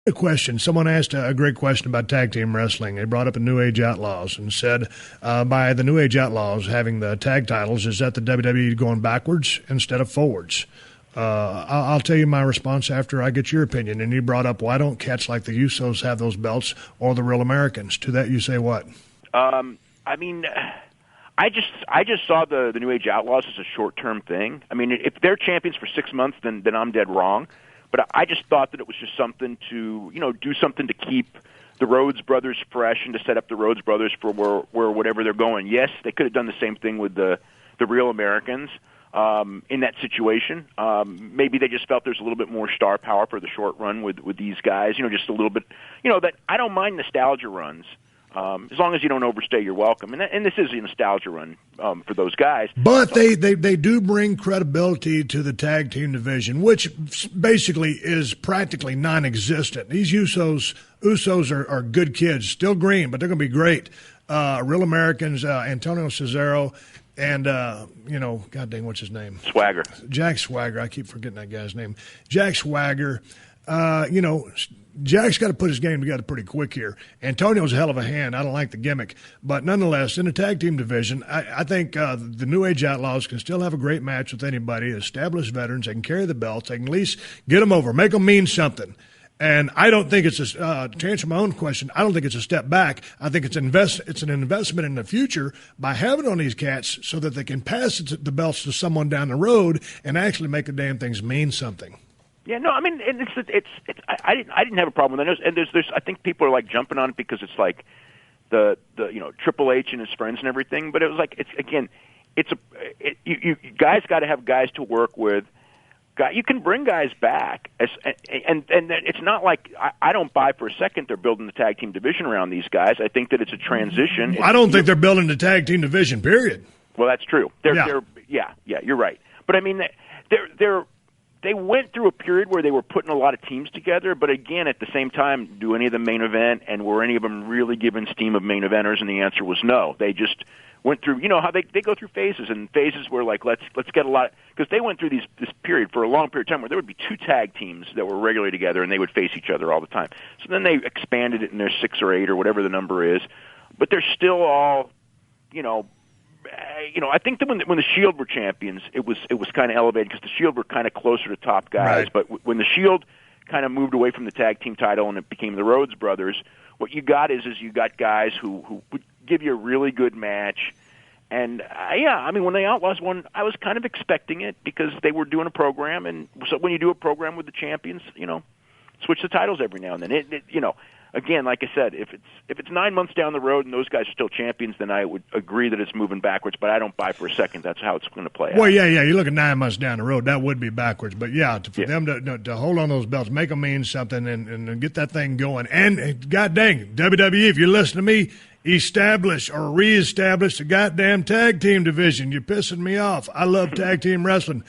A question. Someone asked a great question about tag team wrestling. They brought up the New Age Outlaws and said, by the New Age Outlaws having the tag titles, is that the WWE going backwards instead of forwards? I'll tell you my response after I get your opinion. And you brought up, why don't cats like the Usos have those belts or the Real Americans? To that you say what? I just saw the New Age Outlaws as a short-term thing. I mean, if they're champions for 6 months, then I'm dead wrong. But I just thought that it was just something to, do something to keep the Rhodes brothers fresh and to set up the Rhodes brothers for where whatever they're going. Yes, they could have done the same thing with the Real Americans in that situation. Maybe they just felt there's a little bit more star power for the short run with these guys. Just a little bit. That I don't mind nostalgia runs. As long as you don't overstay your welcome. And this is a nostalgia run for those guys. But they do bring credibility to the tag team division, which basically is practically non-existent. These Usos are good kids, still green, but they're going to be great. Real Americans, Antonio Cesaro, and, God dang, what's his name? Swagger. Jack Swagger. I keep forgetting that guy's name. Jack Swagger. Jack's got to put his game together pretty quick here. Antonio's a hell of a hand. I don't like the gimmick. But nonetheless, in the tag team division, I think the New Age Outlaws can still have a great match with anybody. Established veterans. They can carry the belts. They can at least get them over. Make them mean something. And I don't think it's to answer my own question, I don't think it's a step back. I think it's an investment in the future by having on these cats so that they can pass the belts to someone down the road and actually make the damn things mean something. Yeah, no, I mean, I didn't have a problem with that. And there's I think people are like jumping on it because it's like the Triple H and his friends and everything. But it was like you guys got to have guys to work with. You can bring guys back, and it's not like I don't buy for a second they're building the tag team division around these guys. I think that it's a transition. I don't think they're building the tag team division. Period. Well, that's true. You're right. But I mean, they went through a period where they were putting a lot of teams together, but again, at the same time, do any of them main event, and were any of them really given steam of main eventers? And the answer was no. They just went through, how they go through phases, and phases were like, let's get a lot, because they went through this period for a long period of time where there would be two tag teams that were regularly together, and they would face each other all the time. So then they expanded it, and there's 6 or 8 or whatever the number is, but they're still all, I think that when the Shield were champions, it was kind of elevated because the Shield were kind of closer to top guys. Right. But when the Shield kind of moved away from the tag team title and it became the Rhodes brothers, what you got is you got guys who would give you a really good match. And when the Outlaws won, I was kind of expecting it because they were doing a program, and so when you do a program with the champions, switch the titles every now and then. Again, like I said, if it's 9 months down the road and those guys are still champions, then I would agree that it's moving backwards. But I don't buy for a second that's how it's going to play out. Well, yeah. You look at 9 months down the road, that would be backwards. But for them to hold on those belts, make them mean something, and get that thing going. And God dang, WWE, if you listen to me, establish or reestablish the goddamn tag team division. You're pissing me off. I love tag team wrestling.